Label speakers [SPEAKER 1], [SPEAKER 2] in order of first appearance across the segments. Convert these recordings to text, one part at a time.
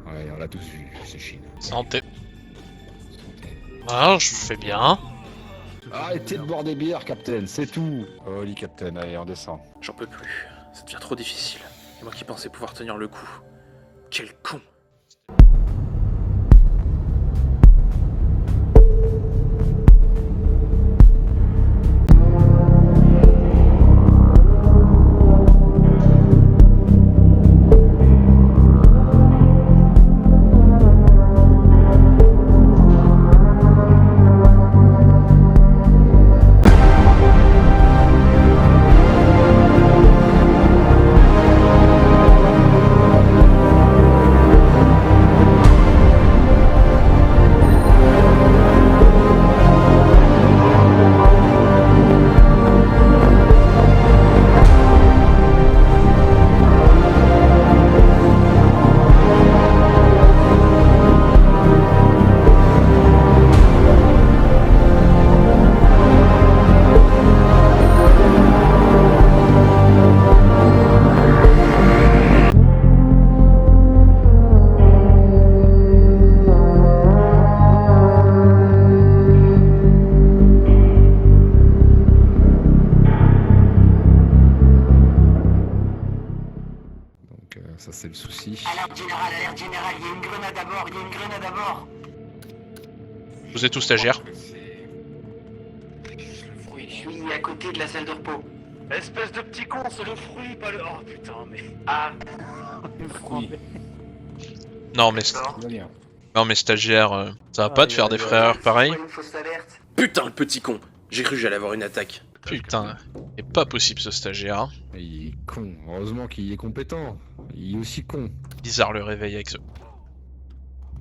[SPEAKER 1] Ouais, on l'a tous vu, c'est Chine.
[SPEAKER 2] Santé. Ah, je fais bien.
[SPEAKER 1] Arrêtez de boire des bières, Captain, c'est tout. Oh, lit, Captain, allez, on descend.
[SPEAKER 3] J'en peux plus. Ça devient trop difficile. Et moi qui pensais pouvoir tenir le coup. Quel con.
[SPEAKER 1] Ça, c'est le souci.
[SPEAKER 4] Alerte générale, il y a une grenade à bord,
[SPEAKER 2] Vous êtes tous stagiaires.
[SPEAKER 4] Oui, je suis à côté de la salle de repos.
[SPEAKER 5] Espèce de petit con, c'est le fruit, pas le... Oh putain, mais...
[SPEAKER 4] Ah,
[SPEAKER 1] Oui,
[SPEAKER 2] Non mais,
[SPEAKER 1] tout va bien.
[SPEAKER 2] non mais stagiaire, ça va pas de faire des frères pareils.
[SPEAKER 4] une fausse alerte.
[SPEAKER 3] Putain, le petit con. J'ai cru que j'allais avoir une attaque.
[SPEAKER 2] Putain, c'est pas possible ce stagiaire. Hein.
[SPEAKER 1] Il est con, heureusement qu'il est compétent. Il est aussi con.
[SPEAKER 2] Bizarre le réveil avec ce...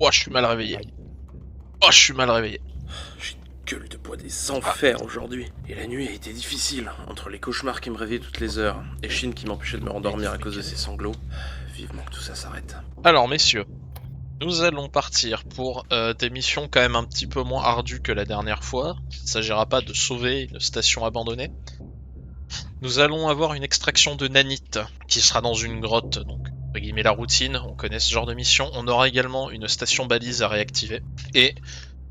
[SPEAKER 2] Oh, je suis mal réveillé. Oh, je suis mal réveillé.
[SPEAKER 3] J'ai une gueule de bois des enfers aujourd'hui. Et la nuit a été difficile. Entre les cauchemars qui me réveillaient toutes les heures et Chine qui m'empêchait de me rendormir à cause de ses sanglots. Vivement que tout ça s'arrête.
[SPEAKER 2] Alors messieurs, nous allons partir pour des missions quand même un petit peu moins ardues que la dernière fois. Il ne s'agira pas de sauver une station abandonnée. Nous allons avoir une extraction de nanite qui sera dans une grotte, donc entre guillemets la routine, on connaît ce genre de mission. On aura également une station balise à réactiver. Et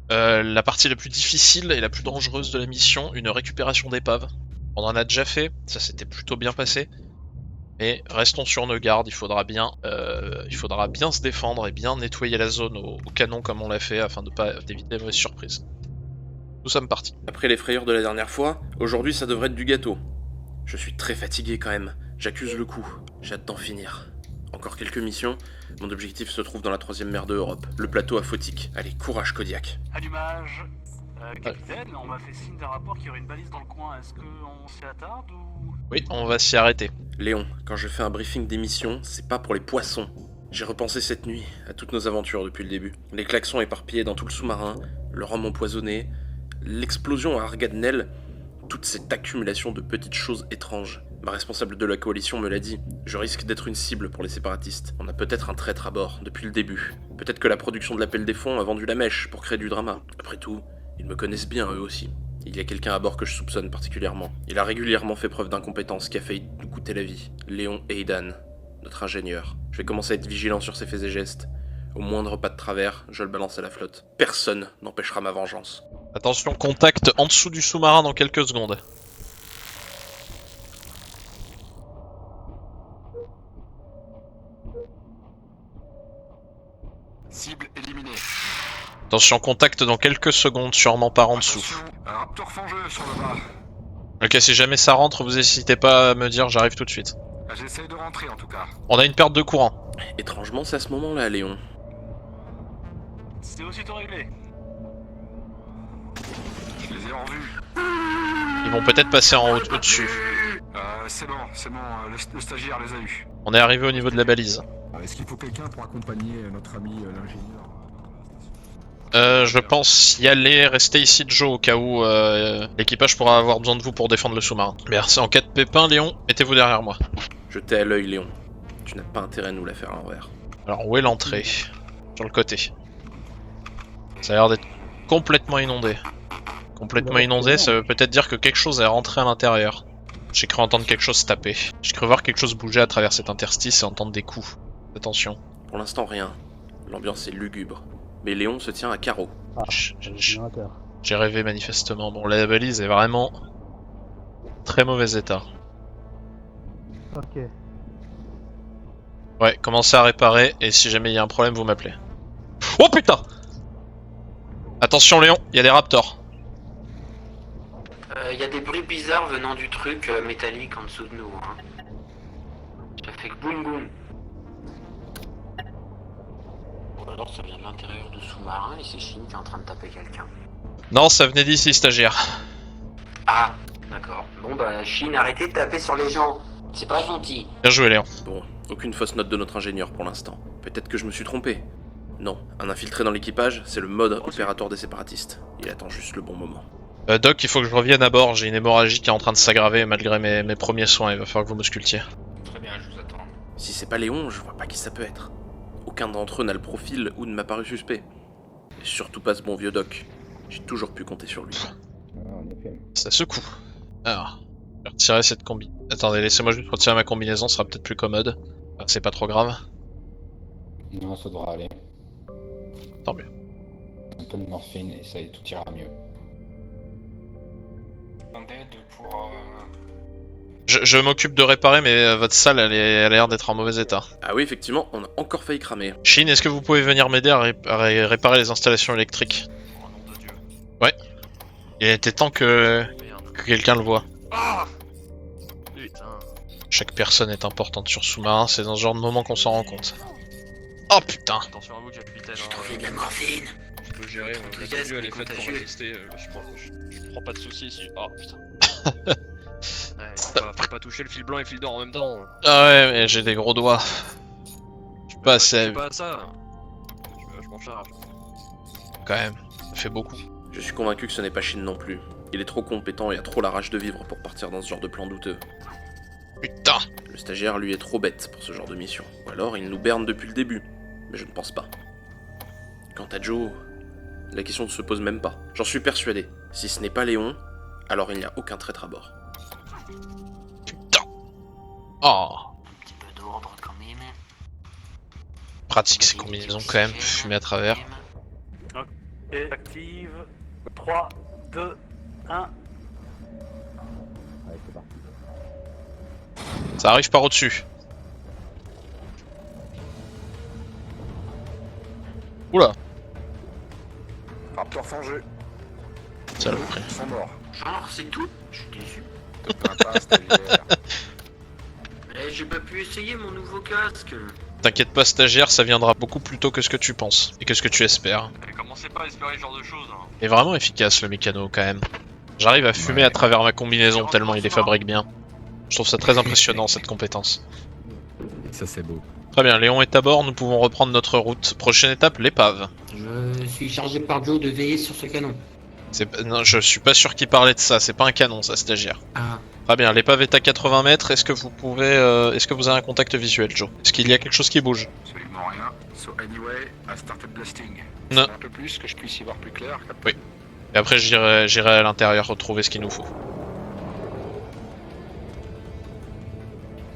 [SPEAKER 2] la partie la plus difficile et la plus dangereuse de la mission, une récupération d'épave. On en a déjà fait, ça s'était plutôt bien passé. Mais restons sur nos gardes, il faudra bien se défendre et bien nettoyer la zone au canon comme on l'a fait afin d'éviter les mauvaises surprises. Nous sommes partis.
[SPEAKER 3] Après les frayeurs de la dernière fois, aujourd'hui ça devrait être du gâteau. Je suis très fatigué quand même. J'accuse le coup. J'ai hâte d'en finir. Encore quelques missions. Mon objectif se trouve dans la 3ème mer de Europe, le plateau aphotique. Allez, courage Kodiak.
[SPEAKER 5] Allumage. Capitaine, on m'a fait signe d'un rapport qu'il y aurait une balise dans le coin. Est-ce qu'on s'y attarde ou...
[SPEAKER 2] Oui, on va s'y arrêter.
[SPEAKER 3] Léon, quand je fais un briefing d'émission, c'est pas pour les poissons. J'ai repensé cette nuit à toutes nos aventures depuis le début. Les klaxons éparpillés dans tout le sous-marin, le rhum empoisonné, l'explosion à Argadnel, toute cette accumulation de petites choses étranges. Ma responsable de la coalition me l'a dit, je risque d'être une cible pour les séparatistes. On a peut-être un traître à bord, depuis le début. Peut-être que la production de l'appel des fonds a vendu la mèche pour créer du drama. Après tout, ils me connaissent bien eux aussi. Il y a quelqu'un à bord que je soupçonne particulièrement. Il a régulièrement fait preuve d'incompétence qui a failli nous coûter la vie. Léon Aidan, notre ingénieur. Je vais commencer à être vigilant sur ses faits et gestes. Au moindre pas de travers, je le balance à la flotte. Personne n'empêchera ma vengeance.
[SPEAKER 2] Attention, contact en dessous du sous-marin dans quelques secondes.
[SPEAKER 6] Cible éliminée.
[SPEAKER 2] Attention, contact dans quelques secondes, sûrement par en dessous.
[SPEAKER 6] Attention, un raptor fangeux sur le bas.
[SPEAKER 2] Ok, si jamais ça rentre, vous n'hésitez pas à me dire, j'arrive tout de suite.
[SPEAKER 6] J'essaye de rentrer en tout cas.
[SPEAKER 2] On a une perte de courant.
[SPEAKER 3] Étrangement, c'est à ce moment-là, Léon.
[SPEAKER 5] C'est aussitôt réglé.
[SPEAKER 6] Je les ai en vue.
[SPEAKER 2] Ils vont peut-être passer en haut, au-dessus.
[SPEAKER 6] C'est bon, le stagiaire les a eus.
[SPEAKER 2] On est arrivé au niveau de la balise.
[SPEAKER 1] Est-ce qu'il faut quelqu'un pour accompagner notre ami l'ingénieur?
[SPEAKER 2] Je pense y aller, rester ici Joe au cas où l'équipage pourra avoir besoin de vous pour défendre le sous-marin. Merci, en cas de pépin, Léon, mettez-vous derrière moi.
[SPEAKER 3] Je t'ai à l'œil, Léon. Tu n'as pas intérêt à nous la faire à l'envers.
[SPEAKER 2] Alors, où est l'entrée? Sur le côté. Ça a l'air d'être complètement inondé. Complètement inondé, ça veut peut-être dire que quelque chose est rentré à l'intérieur. J'ai cru entendre quelque chose taper. J'ai cru voir quelque chose bouger à travers cet interstice et entendre des coups. Attention.
[SPEAKER 3] Pour l'instant, rien. L'ambiance est lugubre. Mais Léon se tient à carreau.
[SPEAKER 7] Ah,
[SPEAKER 2] Ch-
[SPEAKER 7] le
[SPEAKER 2] ch-
[SPEAKER 7] générateur.
[SPEAKER 2] J'ai rêvé manifestement. Bon, la balise est vraiment très mauvais état.
[SPEAKER 7] Ok.
[SPEAKER 2] Ouais, commencez à réparer et si jamais il y a un problème, vous m'appelez. Oh putain! Attention Léon, il y a des raptors.
[SPEAKER 4] Il y a des bruits bizarres venant du truc métallique en dessous de nous. Hein. Ça fait que boum boum. Ou alors ça vient de l'intérieur du sous-marin et c'est Shin qui est en train de taper quelqu'un.
[SPEAKER 2] Non, ça venait d'ici, stagiaire.
[SPEAKER 4] Ah, d'accord. Bon bah Shin, arrêtez de taper sur les gens. C'est pas gentil.
[SPEAKER 2] Bien joué Léon.
[SPEAKER 3] Bon, aucune fausse note de notre ingénieur pour l'instant. Peut-être que je me suis trompé. Non, un infiltré dans l'équipage, c'est le mode opératoire des séparatistes. Il attend juste le bon moment.
[SPEAKER 2] Doc, il faut que je revienne à bord, j'ai une hémorragie qui est en train de s'aggraver malgré mes premiers soins, il va falloir que vous m'auscultiez.
[SPEAKER 4] Très bien, je vous attends.
[SPEAKER 3] Si c'est pas Léon, je vois pas qui ça peut être. Aucun d'entre eux n'a le profil ou ne m'a paru suspect. Et surtout pas ce bon vieux Doc. J'ai toujours pu compter sur lui.
[SPEAKER 1] En effet.
[SPEAKER 2] Ça secoue. Alors, je vais retirer cette combi. Attendez, laissez-moi juste retirer ma combinaison, ça sera peut-être plus commode. Enfin, c'est pas trop grave.
[SPEAKER 1] Non, ça devra aller.
[SPEAKER 2] Tant mieux.
[SPEAKER 1] Un peu de morphine et ça tout ira mieux.
[SPEAKER 2] Je m'occupe de réparer, mais votre salle, elle a l'air d'être en mauvais état.
[SPEAKER 3] Ah oui, effectivement, on a encore failli cramer.
[SPEAKER 2] Shin, est-ce que vous pouvez venir m'aider à réparer les installations électriques?
[SPEAKER 5] Oh nom de Dieu.
[SPEAKER 2] Il était temps que
[SPEAKER 5] Merde.
[SPEAKER 2] quelqu'un le voie.
[SPEAKER 5] Ah putain.
[SPEAKER 2] Chaque personne est importante sur sous-marin, c'est dans ce genre de moment qu'on s'en rend compte. Oh putain!
[SPEAKER 5] Attention à vous, capitaine.
[SPEAKER 4] J'ai
[SPEAKER 5] hein,
[SPEAKER 4] trouvé de la morphine.
[SPEAKER 8] Je peux gérer,
[SPEAKER 4] Contre
[SPEAKER 8] la
[SPEAKER 4] les gaz,
[SPEAKER 8] tenue elle
[SPEAKER 4] mais
[SPEAKER 8] est faite pour
[SPEAKER 4] contagieux.
[SPEAKER 8] résister, je prends pas de soucis si... Oh putain. Ouais, faut pas toucher le fil blanc et le fil d'or en même temps.
[SPEAKER 2] Ah ouais, mais j'ai des gros doigts. Je suis pas assez
[SPEAKER 8] C'est pas ça. Je m'en charge.
[SPEAKER 2] quand même, ça fait beaucoup.
[SPEAKER 3] Je suis convaincu que ce n'est pas Shin non plus. Il est trop compétent et a trop la rage de vivre pour partir dans ce genre de plan douteux.
[SPEAKER 2] Putain!
[SPEAKER 3] Le stagiaire, lui, est trop bête pour ce genre de mission. Ou alors, il nous berne depuis le début. Mais je ne pense pas. Quant à Joe, la question ne se pose même pas. J'en suis persuadé. Si ce n'est pas Léon, alors il n'y a aucun traître à bord.
[SPEAKER 2] Putain! Oh!
[SPEAKER 4] Un petit peu d'ordre quand même.
[SPEAKER 2] Pratique ces combinaisons quand même, fumer à travers.
[SPEAKER 5] Et active. 3, 2, 1.
[SPEAKER 7] Allez, c'est parti.
[SPEAKER 2] Ça arrive par au-dessus. Oula!
[SPEAKER 6] Raptor fangé.
[SPEAKER 2] Saloperie.
[SPEAKER 6] Ils sont morts.
[SPEAKER 4] Genre, c'est tout. Je suis déçu.
[SPEAKER 6] Te plains pas, stagiaire.
[SPEAKER 4] Mais j'ai pas pu essayer mon nouveau casque.
[SPEAKER 2] T'inquiète pas stagiaire, ça viendra beaucoup plus tôt que ce que tu penses. Et que ce que tu espères.
[SPEAKER 5] Commencez pas à espérer ce genre de choses. Hein.
[SPEAKER 2] Il est vraiment efficace le mécano quand même. J'arrive à fumer à travers ma combinaison tellement il les fabrique bien. Je trouve ça très impressionnant cette compétence.
[SPEAKER 1] Ça c'est beau.
[SPEAKER 2] Très bien, Léon est à bord, nous pouvons reprendre notre route. Prochaine étape, l'épave.
[SPEAKER 4] Je suis chargé par Joe de veiller sur ce canon.
[SPEAKER 2] Non, je suis pas sûr qu'il parlait de ça, c'est pas un canon ça, stagiaire.
[SPEAKER 4] Ah,
[SPEAKER 2] Très bien, l'épave est à 80 mètres, est-ce que vous pouvez... est-ce que vous avez un contact visuel, Joe? Est-ce qu'il y a quelque chose qui bouge?
[SPEAKER 6] Absolument rien. So anyway, I started blasting.
[SPEAKER 2] Non.
[SPEAKER 6] Un peu plus, que je puisse y voir plus clair. Captain.
[SPEAKER 2] Et après j'irai à l'intérieur retrouver ce qu'il nous faut.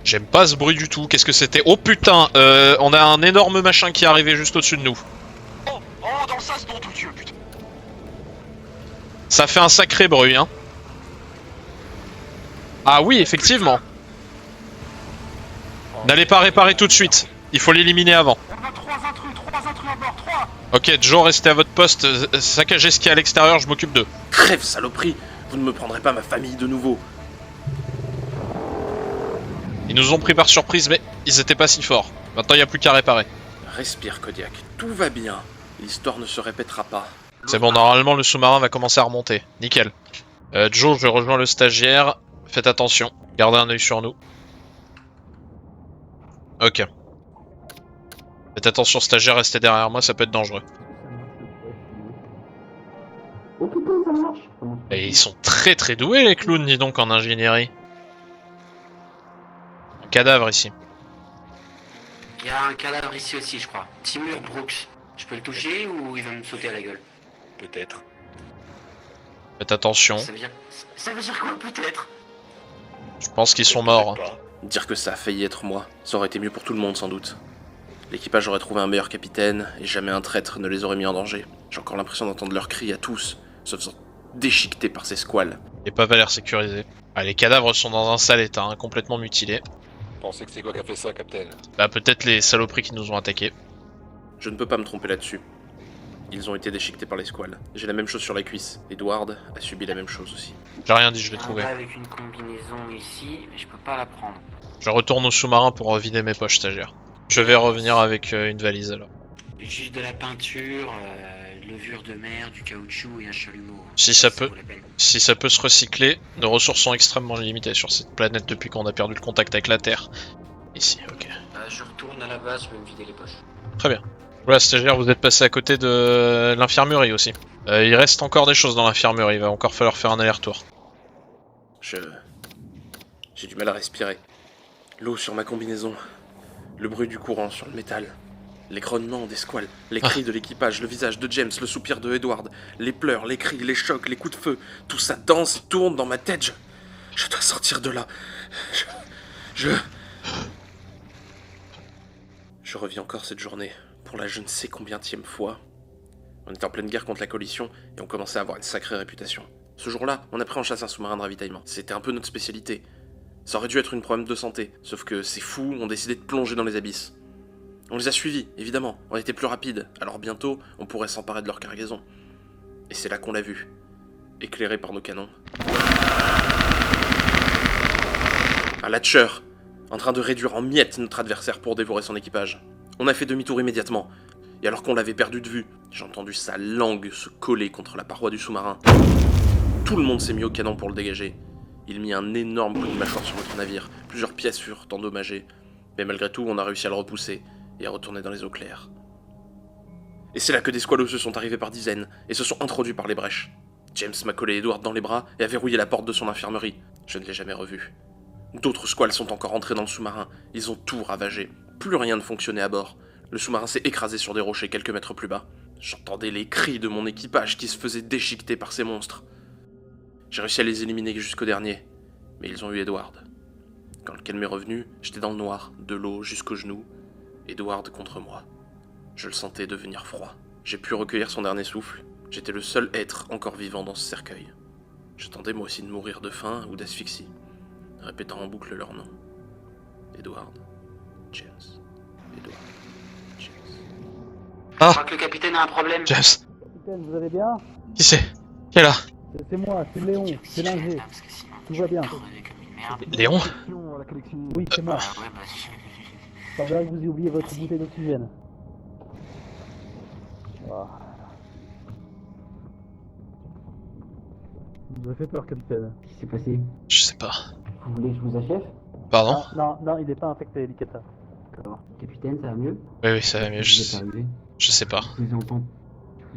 [SPEAKER 2] J'aime pas ce bruit du tout, qu'est-ce que c'était? Oh putain, on a un énorme machin qui est arrivé juste au-dessus de nous.
[SPEAKER 5] Oh, dans le sas, nom de Dieu, putain.
[SPEAKER 2] Ça fait un sacré bruit, hein. Ah oui, effectivement. N'allez pas réparer tout de suite, il faut l'éliminer avant.
[SPEAKER 5] On a 3 intrus à bord, 3.
[SPEAKER 2] Ok, Joe, restez à votre poste, saccagez ce qu'il y a à l'extérieur, je m'occupe d'eux.
[SPEAKER 3] Crève, saloperie! Vous ne me prendrez pas ma famille de nouveau.
[SPEAKER 2] Ils nous ont pris par surprise, mais ils étaient pas si forts. Maintenant, il n'y a plus qu'à réparer.
[SPEAKER 3] Respire, Kodiak. Tout va bien. L'histoire ne se répétera pas.
[SPEAKER 2] C'est bon, normalement, le sous-marin va commencer à remonter. Nickel. Joe, je rejoins le stagiaire. Faites attention. Gardez un œil sur nous. Ok. Faites attention, stagiaire, restez derrière moi, ça peut être dangereux.
[SPEAKER 4] oh putain, ça marche.
[SPEAKER 2] Et ils sont très très doués, les clowns, dis donc, en ingénierie. Un cadavre ici.
[SPEAKER 4] Il y a un cadavre ici aussi, je crois. Timur Brooks. Je peux le toucher ou il va me sauter à la gueule?
[SPEAKER 6] Peut-être.
[SPEAKER 2] Faites attention.
[SPEAKER 4] Ça veut dire quoi, peut-être?
[SPEAKER 2] Je pense qu'ils sont morts.
[SPEAKER 3] Dire que ça a failli être moi, ça aurait été mieux pour tout le monde sans doute. L'équipage aurait trouvé un meilleur capitaine, et jamais un traître ne les aurait mis en danger. J'ai encore l'impression d'entendre leurs cris à tous, se faisant déchiqueter par ces squales.
[SPEAKER 2] L'épave a l'air sécurisée. Ah, les cadavres sont dans un sale état, hein, complètement mutilés.
[SPEAKER 1] Pensez que c'est quoi qui a fait ça, Captain?
[SPEAKER 2] Bah peut-être les saloperies qui nous ont attaqués.
[SPEAKER 3] Je ne peux pas me tromper là-dessus. Ils ont été déchiquetés par les squales. J'ai la même chose sur la cuisse. Edward a subi la même chose aussi.
[SPEAKER 2] J'ai rien dit, je l'ai
[SPEAKER 4] Un
[SPEAKER 2] trouvé.
[SPEAKER 4] gars avec une combinaison ici, mais je peux pas la prendre.
[SPEAKER 2] Je retourne au sous-marin pour vider mes poches, stagiaire. Je vais revenir avec une valise alors.
[SPEAKER 4] Juste de la peinture, levure de mer, du caoutchouc et un chalumeau.
[SPEAKER 2] Si ça peut.
[SPEAKER 4] vaut la peine.
[SPEAKER 2] Si ça peut se recycler, nos ressources sont extrêmement limitées sur cette planète depuis qu'on a perdu le contact avec la Terre. Ici, ok.
[SPEAKER 4] Je retourne à la base, je vais me vider les poches.
[SPEAKER 2] Très bien. Voilà, stagiaire, vous êtes passé à côté de l'infirmerie aussi. Il reste encore des choses dans l'infirmerie, il va encore falloir faire un aller-retour.
[SPEAKER 3] J'ai du mal à respirer. L'eau sur ma combinaison. Le bruit du courant sur le métal. Les grognements des squales. Les cris de l'équipage, le visage de James, le soupir de Edward. Les pleurs, les cris, les chocs, les coups de feu. Tout ça danse et tourne dans ma tête. Je dois sortir de là. Je revis encore cette journée. Pour la je ne sais combienième fois. On était en pleine guerre contre la coalition et on commençait à avoir une sacrée réputation. Ce jour-là, on a pris en chasse un sous-marin de ravitaillement. C'était un peu notre spécialité. Ça aurait dû être une problème de santé, sauf que ces fous ont décidé de plonger dans les abysses. On les a suivis, évidemment, on était plus rapides, alors bientôt, on pourrait s'emparer de leur cargaison. Et c'est là qu'on l'a vu, éclairé par nos canons. Un latcher, en train de réduire en miettes notre adversaire pour dévorer son équipage. On a fait demi-tour immédiatement, et alors qu'on l'avait perdu de vue, j'ai entendu sa langue se coller contre la paroi du sous-marin. Tout le monde s'est mis au canon pour le dégager. Il mit un énorme coup de mâchoire sur notre navire, plusieurs pièces furent endommagées, mais malgré tout, on a réussi à le repousser et à retourner dans les eaux claires. Et c'est là que des squalos se sont arrivés par dizaines et se sont introduits par les brèches. James m'a collé Edward dans les bras et a verrouillé la porte de son infirmerie. Je ne l'ai jamais revu. D'autres squales sont encore entrés dans le sous-marin. Ils ont tout ravagé. Plus rien ne fonctionnait à bord. Le sous-marin s'est écrasé sur des rochers quelques mètres plus bas. J'entendais les cris de mon équipage qui se faisait déchiqueter par ces monstres. J'ai réussi à les éliminer jusqu'au dernier, mais ils ont eu Edward. Quand le calme est revenu, j'étais dans le noir, de l'eau jusqu'aux genoux, Edward contre moi. Je le sentais devenir froid. J'ai pu recueillir son dernier souffle. J'étais le seul être encore vivant dans ce cercueil. J'attendais moi aussi de mourir de faim ou d'asphyxie, répétant en boucle leur nom. Edward, James, Edward, James.
[SPEAKER 4] Je crois que le capitaine a un problème.
[SPEAKER 2] James,
[SPEAKER 7] Capitaine, vous allez bien?
[SPEAKER 2] qui c'est? Qui est là?
[SPEAKER 7] C'est moi, c'est Léon, c'est l'ingé.
[SPEAKER 4] Parce que sinon,
[SPEAKER 7] Tout va bien.
[SPEAKER 4] je vais crever comme une merde.
[SPEAKER 2] Léon?
[SPEAKER 6] La collection.
[SPEAKER 7] Oui, c'est moi.
[SPEAKER 4] Ouais, bah,
[SPEAKER 7] Il semblerait que vous ayez oublié votre bouteille d'oxygène. Voilà. Vous avez fait peur, capitaine.
[SPEAKER 9] Qu'est-ce qui s'est passé?
[SPEAKER 2] Je sais pas.
[SPEAKER 9] Vous voulez que je vous achève?
[SPEAKER 2] Pardon?
[SPEAKER 7] Non, il n'est pas infecté, Likata.
[SPEAKER 9] D'accord. Capitaine, ça va mieux?
[SPEAKER 2] Oui, ça va mieux,
[SPEAKER 9] Qu'est-ce qui vous est arrivé?
[SPEAKER 2] je sais pas.
[SPEAKER 9] Je vous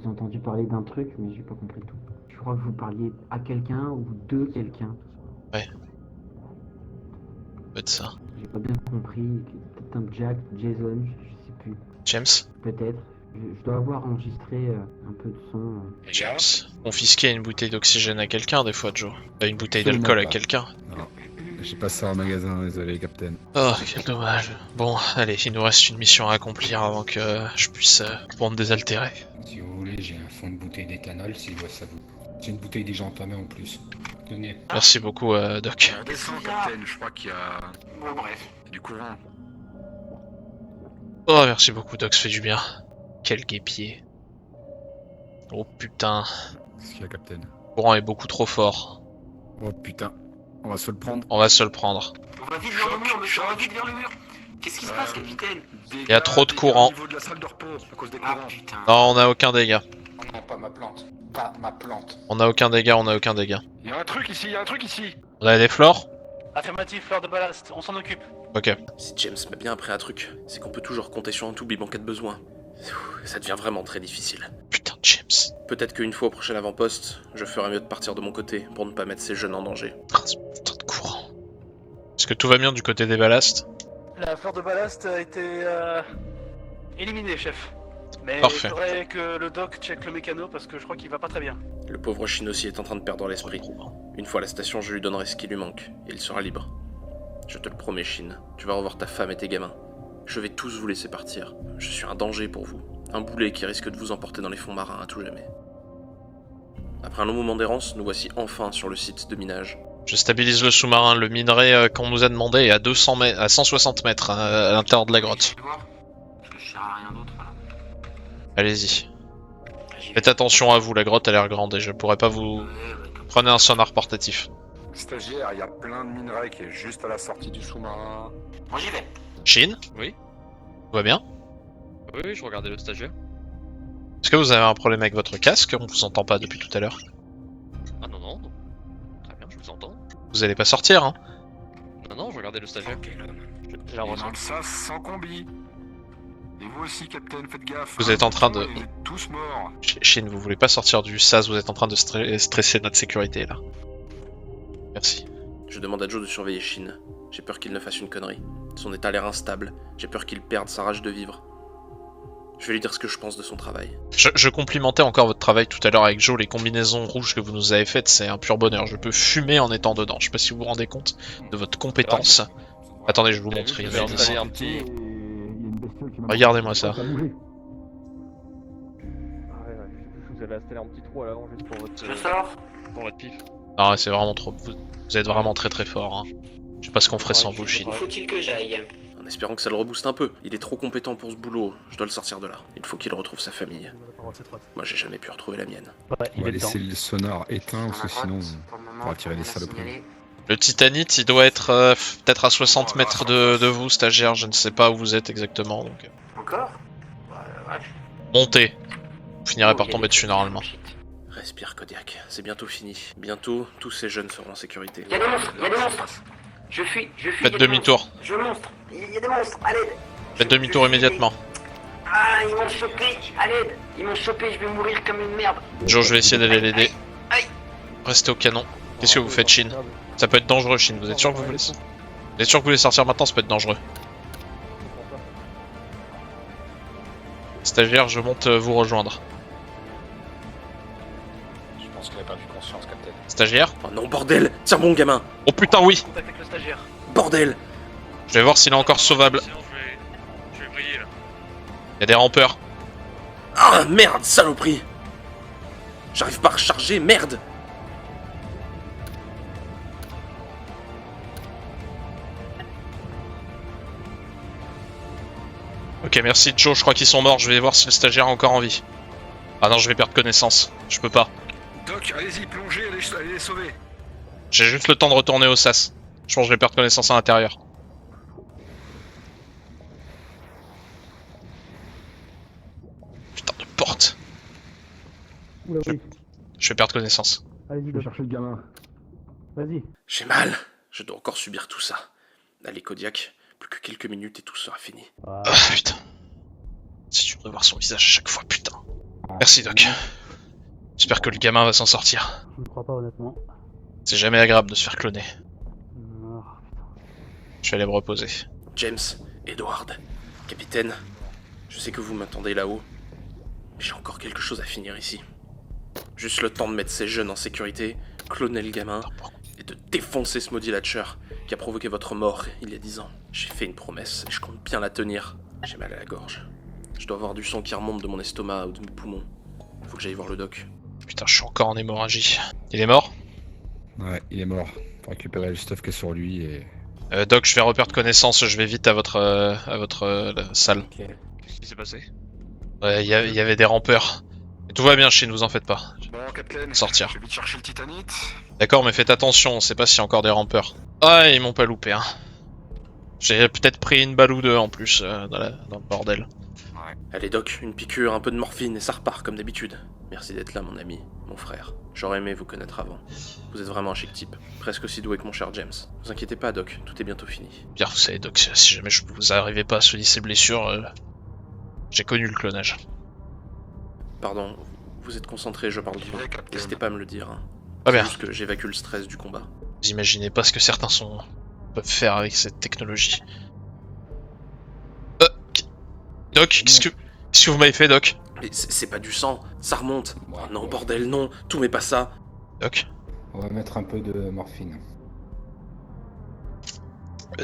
[SPEAKER 9] ai entendu parler d'un truc, mais j'ai pas compris tout. Je crois que vous parliez à quelqu'un ou de quelqu'un.
[SPEAKER 2] Peut-être ça.
[SPEAKER 9] J'ai pas bien compris. Peut-être un Jack, Jason, je sais plus.
[SPEAKER 2] James?
[SPEAKER 9] Peut-être. Je dois avoir enregistré un peu de son.
[SPEAKER 2] James. Confisquer une bouteille d'oxygène à quelqu'un, des fois, Joe. Une bouteille
[SPEAKER 1] Absolument
[SPEAKER 2] d'alcool à
[SPEAKER 1] pas.
[SPEAKER 2] quelqu'un.
[SPEAKER 1] Non, j'ai pas ça en magasin, désolé, Captain.
[SPEAKER 2] Oh, quel dommage. Bon, allez, il nous reste une mission à accomplir avant que je puisse prendre désaltérer.
[SPEAKER 10] Si vous voulez, j'ai un fond de bouteille d'éthanol si ça vous. J'ai une bouteille déjà entamée en plus. Tenez.
[SPEAKER 2] Merci beaucoup, Doc.
[SPEAKER 6] Descends, Captain, je crois qu'il y a
[SPEAKER 4] Bon, bref.
[SPEAKER 6] du courant.
[SPEAKER 2] Oh, merci beaucoup, Doc, ça fait du bien. Quel guépier. Oh putain,
[SPEAKER 1] Qu'est-ce qu'il y a, Captain?
[SPEAKER 2] le courant est beaucoup trop fort.
[SPEAKER 1] Oh putain, on va se le prendre.
[SPEAKER 2] On va se le prendre.
[SPEAKER 4] On va vite vers le mur, monsieur, on va vite vers le mur. Qu'est-ce qui se passe, capitaine?
[SPEAKER 2] Il y a trop de courant.
[SPEAKER 6] Au niveau de la salle de repos, à cause des
[SPEAKER 4] Ah
[SPEAKER 6] courants.
[SPEAKER 4] putain.
[SPEAKER 2] Non, on a aucun dégât.
[SPEAKER 10] Non, pas ma plante. Pas ma plante.
[SPEAKER 2] On a aucun dégât, on a aucun dégât.
[SPEAKER 6] Il y a un truc ici, il y a un truc ici.
[SPEAKER 2] On a des flores?
[SPEAKER 5] Affirmatif, fleur de ballast, on s'en occupe.
[SPEAKER 2] Ok.
[SPEAKER 3] Si James m'a bien appris un truc, c'est qu'on peut toujours compter sur un Toubib en cas de besoin. Ça devient vraiment très difficile.
[SPEAKER 2] Putain, James.
[SPEAKER 3] Peut-être qu'une fois au prochain avant-poste, je ferai mieux de partir de mon côté pour ne pas mettre ces jeunes en danger.
[SPEAKER 2] Ah, ce putain de courant. Est-ce que tout va bien du côté des ballasts?
[SPEAKER 5] La fleur de ballast a été éliminée, chef. Mais
[SPEAKER 2] Parfait.
[SPEAKER 5] il faudrait que le doc check le mécano parce que je crois qu'il va pas très bien.
[SPEAKER 3] Le pauvre Shin aussi est en train de perdre l'esprit. Une fois à la station, je lui donnerai ce qui lui manque, et il sera libre. Je te le promets, Shin, tu vas revoir ta femme et tes gamins. Je vais tous vous laisser partir. Je suis un danger pour vous. Un boulet qui risque de vous emporter dans les fonds marins à tout jamais. Après un long moment d'errance, nous voici enfin sur le site de minage.
[SPEAKER 2] Je stabilise le sous-marin, le minerai qu'on nous a demandé est à 200 mètres, à 160 mètres à l'intérieur de la grotte.
[SPEAKER 4] Parce que je sers à rien d'autre, voilà.
[SPEAKER 2] Allez-y.
[SPEAKER 4] J'y vais.
[SPEAKER 2] Faites attention à vous, la grotte a l'air grande et je pourrais pas vous...
[SPEAKER 4] Comme
[SPEAKER 2] Prenez un sonar portatif.
[SPEAKER 6] Stagiaire, il y a plein de minerais qui est juste à la sortie du sous-marin.
[SPEAKER 4] Moi j'y vais.
[SPEAKER 2] Shin,
[SPEAKER 8] Oui.
[SPEAKER 2] tout va bien?
[SPEAKER 8] Oui, je regardais le stagiaire.
[SPEAKER 2] Est-ce que vous avez un problème avec votre casque? On vous entend pas depuis tout à l'heure.
[SPEAKER 8] Ah non, non. Très bien, je vous entends.
[SPEAKER 2] Vous allez pas sortir, hein?
[SPEAKER 8] Non, je regardais le stagiaire.
[SPEAKER 4] Ok, l'homme.
[SPEAKER 8] J'ai la
[SPEAKER 6] Et dans
[SPEAKER 8] ressenti.
[SPEAKER 6] le sas sans combi. Et vous aussi, Capitaine, faites gaffe.
[SPEAKER 2] Vous êtes en train de-
[SPEAKER 6] Vous êtes tous morts.
[SPEAKER 2] Shin, vous voulez pas sortir du SAS, vous êtes en train de stresser notre sécurité là. Merci.
[SPEAKER 3] Je demande à Joe de surveiller Shin. J'ai peur qu'il ne fasse une connerie. Son état a l'air instable. J'ai peur qu'il perde sa rage de vivre. Je vais lui dire ce que je pense de son travail.
[SPEAKER 2] Je complimentais encore votre travail tout à l'heure avec Joe, les combinaisons rouges que vous nous avez faites, c'est un pur bonheur. Je peux fumer en étant dedans. Je sais pas si vous vous rendez compte de votre compétence. Attendez, je vous
[SPEAKER 8] Vous avez
[SPEAKER 2] montre
[SPEAKER 8] vu,
[SPEAKER 2] une
[SPEAKER 8] j'avais
[SPEAKER 2] merde
[SPEAKER 8] installé
[SPEAKER 2] ici.
[SPEAKER 8] un petit...
[SPEAKER 2] Regardez-moi ça.
[SPEAKER 7] Ça a bougé.
[SPEAKER 8] Je vous avais installé un petit trou à l'avant juste pour votre...
[SPEAKER 4] Je sors.
[SPEAKER 8] pour votre pif.
[SPEAKER 2] Ah ouais, c'est vraiment trop. Vous êtes vraiment très très fort. Hein. Je sais pas ce qu'on ferait sans vous, Shin.
[SPEAKER 4] Où faut-il que j'aille?
[SPEAKER 3] En espérant que ça le rebooste un peu. Il est trop compétent pour ce boulot. Je dois le sortir de là. Il faut qu'il retrouve sa famille. Moi, j'ai jamais pu retrouver la mienne.
[SPEAKER 7] Ouais,
[SPEAKER 10] On
[SPEAKER 7] il
[SPEAKER 10] va
[SPEAKER 7] est dedans.
[SPEAKER 10] laisser le sonar éteint,
[SPEAKER 4] Dans
[SPEAKER 10] parce
[SPEAKER 4] la
[SPEAKER 10] que sinon
[SPEAKER 4] grotte, pour le
[SPEAKER 10] on
[SPEAKER 4] moment,
[SPEAKER 10] pourra tirer
[SPEAKER 4] rien
[SPEAKER 10] des
[SPEAKER 4] à
[SPEAKER 10] saloperies.
[SPEAKER 4] signaler.
[SPEAKER 2] Le Titanite, il doit être peut-être à 60 mètres de vous, stagiaire. Je ne sais pas où vous êtes exactement. Donc...
[SPEAKER 4] Encore? Ouais.
[SPEAKER 2] Montez. Vous finirez
[SPEAKER 4] Oh,
[SPEAKER 2] par
[SPEAKER 4] il y a
[SPEAKER 2] tomber
[SPEAKER 4] des
[SPEAKER 2] dessus
[SPEAKER 4] trucs,
[SPEAKER 2] normalement.
[SPEAKER 4] shit.
[SPEAKER 3] Respire, Kodiak. C'est bientôt fini. Bientôt, tous ces jeunes seront en sécurité.
[SPEAKER 4] Il y a des monstres, il y a des monstres. Je fuis, il y a
[SPEAKER 2] Faites
[SPEAKER 4] des
[SPEAKER 2] demi-tour.
[SPEAKER 4] monstres. Je monstre. Il y a des monstres, à l'aide.
[SPEAKER 2] Faites demi-tour immédiatement.
[SPEAKER 4] Ah, ils m'ont chopé, à l'aide. Ils m'ont chopé, je vais mourir comme une merde.
[SPEAKER 2] Joe, je vais essayer d'aller l'aider.
[SPEAKER 4] Aïe.
[SPEAKER 2] Restez au canon. Qu'est-ce que vous faites, Shin? Ça peut être dangereux, Shin. Vous êtes sûr que vous voulez ça? Vous êtes sûr que vous voulez sortir maintenant? Ça peut être dangereux. Stagiaire, je monte vous rejoindre.
[SPEAKER 1] Je pense qu'il a perdu conscience, Captain.
[SPEAKER 2] Stagiaire?
[SPEAKER 3] Oh non, bordel! Tiens bon, gamin!
[SPEAKER 2] Oh putain, oui!
[SPEAKER 8] Contact avec le stagiaire.
[SPEAKER 3] Bordel!
[SPEAKER 2] Je vais voir s'il est encore sauvable.
[SPEAKER 8] Sinon je vais briller là.
[SPEAKER 2] Il y a des rampeurs.
[SPEAKER 3] Ah, merde, saloperie! J'arrive pas à recharger, merde!
[SPEAKER 2] Ok, merci Joe, je crois qu'ils sont morts. Je vais voir si le stagiaire est encore en vie. Ah non, je vais perdre connaissance. Je peux pas.
[SPEAKER 6] Doc, allez-y, plongez, allez les sauver.
[SPEAKER 2] J'ai juste le temps de retourner au SAS. Je pense que je vais perdre connaissance à l'intérieur. Putain de porte.
[SPEAKER 7] Oula, oui.
[SPEAKER 2] Je vais perdre connaissance.
[SPEAKER 7] Allez-y,
[SPEAKER 10] je vais
[SPEAKER 7] Doc.
[SPEAKER 10] chercher le gamin.
[SPEAKER 7] Vas-y.
[SPEAKER 3] J'ai mal. Je dois encore subir tout ça. Allez, Kodiak, plus que quelques minutes et tout sera fini.
[SPEAKER 7] Ah,
[SPEAKER 2] Ah putain. Si tu pourrais voir son visage à chaque fois, putain. Merci Doc. J'espère que le gamin va s'en sortir.
[SPEAKER 7] je ne crois pas honnêtement.
[SPEAKER 2] C'est jamais agréable de se faire cloner.
[SPEAKER 7] Ah,
[SPEAKER 2] Je vais aller me reposer.
[SPEAKER 3] James, Edward, capitaine, je sais que vous m'attendez là-haut, mais j'ai encore quelque chose à finir ici. Juste le temps de mettre ces jeunes en sécurité, cloner le gamin, et de défoncer ce maudit Latcher qui a provoqué votre mort il y a 10 ans. J'ai fait une promesse et je compte bien la tenir. J'ai mal à la gorge. Je dois avoir du sang qui remonte de mon estomac ou de mes poumons. Faut que j'aille voir le doc.
[SPEAKER 2] Putain, je suis encore en hémorragie. Il est mort?
[SPEAKER 10] Ouais, il est mort. Faut récupérer le stuff qui est sur lui et...
[SPEAKER 2] Doc, je vais reperdre connaissance, je vais vite à votre salle.
[SPEAKER 8] Qu'est-ce qui s'est passé?
[SPEAKER 2] Ouais, il y avait des rampeurs. Et tout va bien chez nous, vous en faites pas.
[SPEAKER 6] Bon, Capitaine,
[SPEAKER 2] Sortir.
[SPEAKER 6] je vais vite chercher le Titanite.
[SPEAKER 2] D'accord, mais faites attention, on sait pas s'il y a encore des rampeurs. Ah, ils m'ont pas loupé, hein. J'ai peut-être pris une balle ou deux en plus dans le bordel.
[SPEAKER 3] Allez doc, une piqûre, un peu de morphine et ça repart comme d'habitude. Merci d'être là mon ami, mon frère. J'aurais aimé vous connaître avant. Vous êtes vraiment un chic type, presque aussi doué que mon cher James. Vous inquiétez pas doc, tout est bientôt fini.
[SPEAKER 2] Bien, vous savez, Doc, si jamais vous arrivez pas à soigner ces blessures, j'ai connu le clonage.
[SPEAKER 3] Pardon, vous êtes concentré, je parle trop.
[SPEAKER 6] Ouais, Capitaine.
[SPEAKER 3] N'hésitez pas à me le dire. Hein.
[SPEAKER 2] Pas
[SPEAKER 3] C'est
[SPEAKER 2] bien.
[SPEAKER 3] juste que j'évacue le stress du combat.
[SPEAKER 2] Vous imaginez pas ce que certains peuvent faire avec cette technologie. Doc, qu'est-ce que vous m'avez fait, Doc?
[SPEAKER 3] Mais c'est pas du sang, ça remonte.
[SPEAKER 10] Ouais.
[SPEAKER 3] Oh non, bordel, non, tout mais pas ça.
[SPEAKER 2] Doc?
[SPEAKER 10] On va mettre un peu de morphine.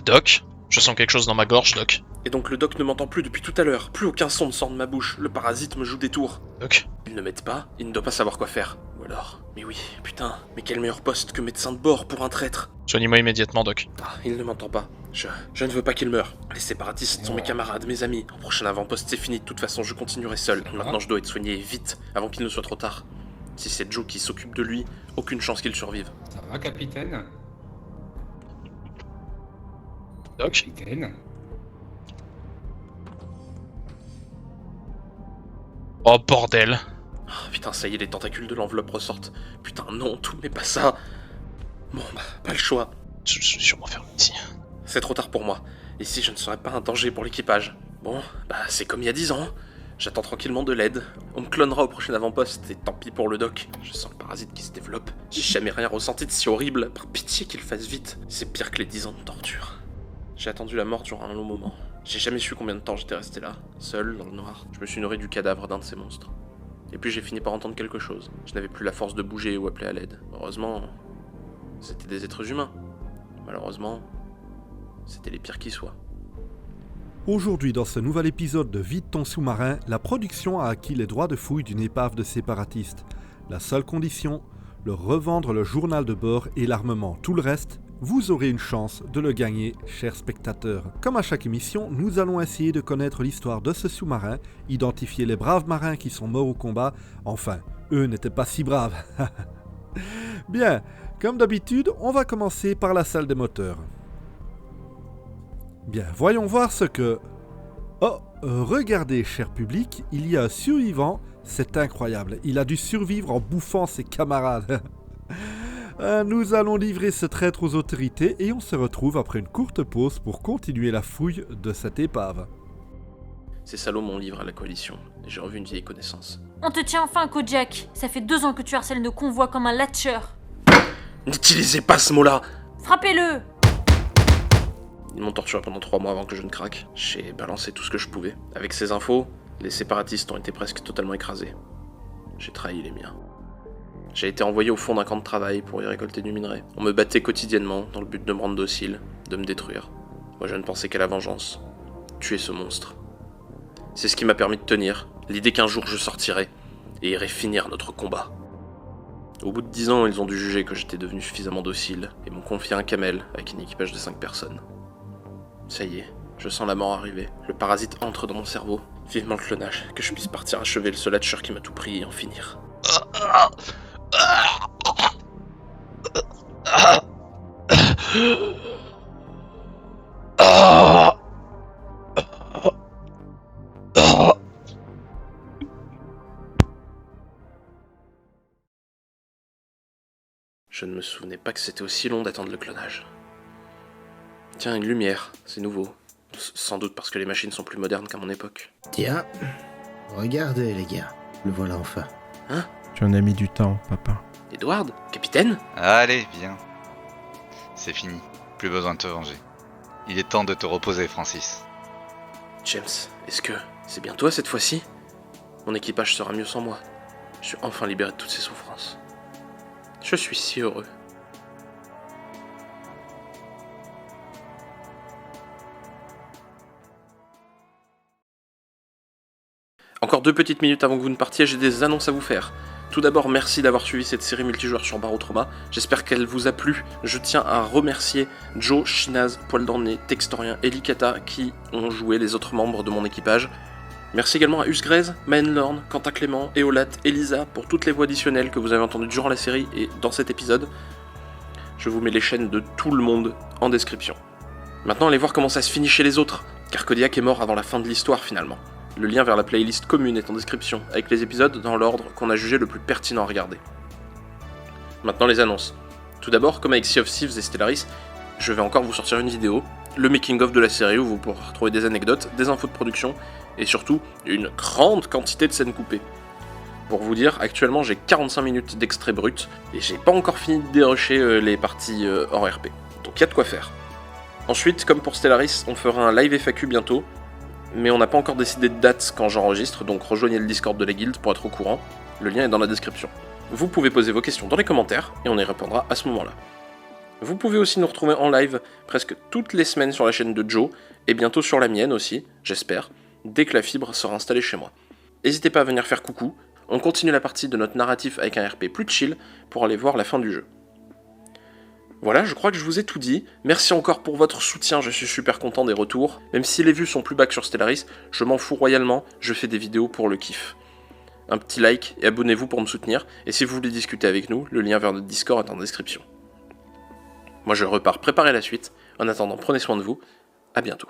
[SPEAKER 2] Doc? Je sens quelque chose dans ma gorge, Doc.
[SPEAKER 3] Et donc le doc ne m'entend plus depuis tout à l'heure. Plus aucun son ne sort de ma bouche. Le parasite me joue des tours.
[SPEAKER 2] Doc.
[SPEAKER 3] Il ne m'aide pas, il ne doit pas savoir quoi faire. Ou alors... Mais oui, putain, mais quel meilleur poste que médecin de bord pour un traître.
[SPEAKER 2] Soignez-moi immédiatement, Doc.
[SPEAKER 3] Ah, il ne m'entend pas. Je ne veux pas qu'il meure. Les séparatistes sont mes camarades, mes amis. En prochain avant-poste, c'est fini. De toute façon, je continuerai seul. Maintenant, je dois être soigné vite, avant qu'il ne soit trop tard. Si c'est Joe qui s'occupe de lui, aucune chance qu'il survive.
[SPEAKER 10] Ça va, capitaine?
[SPEAKER 2] Doc.
[SPEAKER 10] Capitaine?
[SPEAKER 2] Oh bordel.
[SPEAKER 3] Ah, putain, ça y est, les tentacules de l'enveloppe ressortent. Putain, non, tout, mais pas ça. Bon, bah, pas le choix.
[SPEAKER 2] Je vais sûrement faire ici.
[SPEAKER 3] C'est trop tard pour moi. Ici, je ne serai pas un danger pour l'équipage. Bon, bah, c'est comme il y a 10 ans. J'attends tranquillement de l'aide. On me clonera au prochain avant-poste, et tant pis pour le doc. Je sens le parasite qui se développe. J'ai jamais rien ressenti de si horrible. Par pitié qu'il fasse vite. C'est pire que les 10 ans de torture. J'ai attendu la mort durant un long moment. J'ai jamais su combien de temps j'étais resté là, seul, dans le noir. Je me suis nourri du cadavre d'un de ces monstres. Et puis j'ai fini par entendre quelque chose. Je n'avais plus la force de bouger ou appeler à l'aide. Heureusement, c'était des êtres humains. Malheureusement, c'était les pires qui soient.
[SPEAKER 11] Aujourd'hui, dans ce nouvel épisode de Vide ton sous-marin, la production a acquis les droits de fouille d'une épave de séparatistes. La seule condition, leur revendre le journal de bord et l'armement. Tout le reste, vous aurez une chance de le gagner, chers spectateurs. Comme à chaque émission, nous allons essayer de connaître l'histoire de ce sous-marin, identifier les braves marins qui sont morts au combat. Enfin, eux n'étaient pas si braves. Bien, comme d'habitude, on va commencer par la salle des moteurs. Bien, voyons voir ce que... Oh, regardez, cher public, il y a un survivant, c'est incroyable. Il a dû survivre en bouffant ses camarades. Nous allons livrer ce traître aux autorités et on se retrouve après une courte pause pour continuer la fouille de cette épave.
[SPEAKER 3] Ces salauds m'ont livré à la coalition, et j'ai revu une vieille connaissance.
[SPEAKER 12] On te tient enfin, Kojak. Ça fait 2 ans que tu harcèles nos convois comme un latcheur.
[SPEAKER 3] N'utilisez pas ce mot-là!
[SPEAKER 12] Frappez-le!
[SPEAKER 3] Ils m'ont torturé pendant 3 mois avant que je ne craque. J'ai balancé tout ce que je pouvais. Avec ces infos, les séparatistes ont été presque totalement écrasés. J'ai trahi les miens. J'ai été envoyé au fond d'un camp de travail pour y récolter du minerai. On me battait quotidiennement dans le but de me rendre docile, de me détruire. Moi je ne pensais qu'à la vengeance. Tuer ce monstre. C'est ce qui m'a permis de tenir, l'idée qu'un jour je sortirai et irai finir notre combat. Au bout de 10 ans, ils ont dû juger que j'étais devenu suffisamment docile et m'ont confié un camel avec une équipage de 5 personnes. Ça y est, je sens la mort arriver. Le parasite entre dans mon cerveau. Vivement le clonage, que je puisse partir achever le seul hatcheur qui m'a tout pris et en finir. Je ne me souvenais pas que c'était aussi long d'attendre le clonage. Tiens, une lumière, c'est nouveau. Sans doute parce que les machines sont plus modernes qu'à mon époque.
[SPEAKER 13] Tiens, regardez les gars, le voilà enfin.
[SPEAKER 3] Hein?
[SPEAKER 14] Tu en as mis du temps, papa.
[SPEAKER 3] Edward? Capitaine?
[SPEAKER 15] Allez, viens. C'est fini, plus besoin de te venger. Il est temps de te reposer, Francis.
[SPEAKER 3] James, est-ce que c'est bien toi cette fois-ci? Mon équipage sera mieux sans moi. Je suis enfin libéré de toutes ces souffrances. Je suis si heureux. Encore 2 petites minutes avant que vous ne partiez, j'ai des annonces à vous faire. Tout d'abord, merci d'avoir suivi cette série multijoueur sur Barotrauma. J'espère qu'elle vous a plu. Je tiens à remercier Joe, Shinaz, Poil d'Ornay, Textorien et Likata qui ont joué les autres membres de mon équipage. Merci également à Usgrez, Maenlorn, Quentin Clément, Eolat, Elisa pour toutes les voix additionnelles que vous avez entendues durant la série et dans cet épisode. Je vous mets les chaînes de tout le monde en description. Maintenant, allez voir comment ça se finit chez les autres, car Kodiak est mort avant la fin de l'histoire finalement. Le lien vers la playlist commune est en description, avec les épisodes dans l'ordre qu'on a jugé le plus pertinent à regarder. Maintenant les annonces. Tout d'abord, comme avec Sea of Thieves et Stellaris, je vais encore vous sortir une vidéo, le making-of de la série où vous pourrez retrouver des anecdotes, des infos de production, et surtout, une grande quantité de scènes coupées. Pour vous dire, actuellement j'ai 45 minutes d'extrait brut, et j'ai pas encore fini de dérusher les parties hors RP. Donc y a de quoi faire. Ensuite, comme pour Stellaris, on fera un live FAQ bientôt, mais on n'a pas encore décidé de date quand j'enregistre, donc rejoignez le Discord de la guilde pour être au courant, le lien est dans la description. Vous pouvez poser vos questions dans les commentaires, et on y répondra à ce moment-là. Vous pouvez aussi nous retrouver en live presque toutes les semaines sur la chaîne de Joe, et bientôt sur la mienne aussi, j'espère, dès que la fibre sera installée chez moi. N'hésitez pas à venir faire coucou, on continue la partie de notre narratif avec un RP plus chill pour aller voir la fin du jeu. Voilà, je crois que je vous ai tout dit. Merci encore pour votre soutien, je suis super content des retours. Même si les vues sont plus bas que sur Stellaris, je m'en fous royalement, je fais des vidéos pour le kiff. Un petit like et abonnez-vous pour me soutenir, et si vous voulez discuter avec nous, le lien vers notre Discord est en description. Moi je repars préparer la suite, en attendant prenez soin de vous, à bientôt.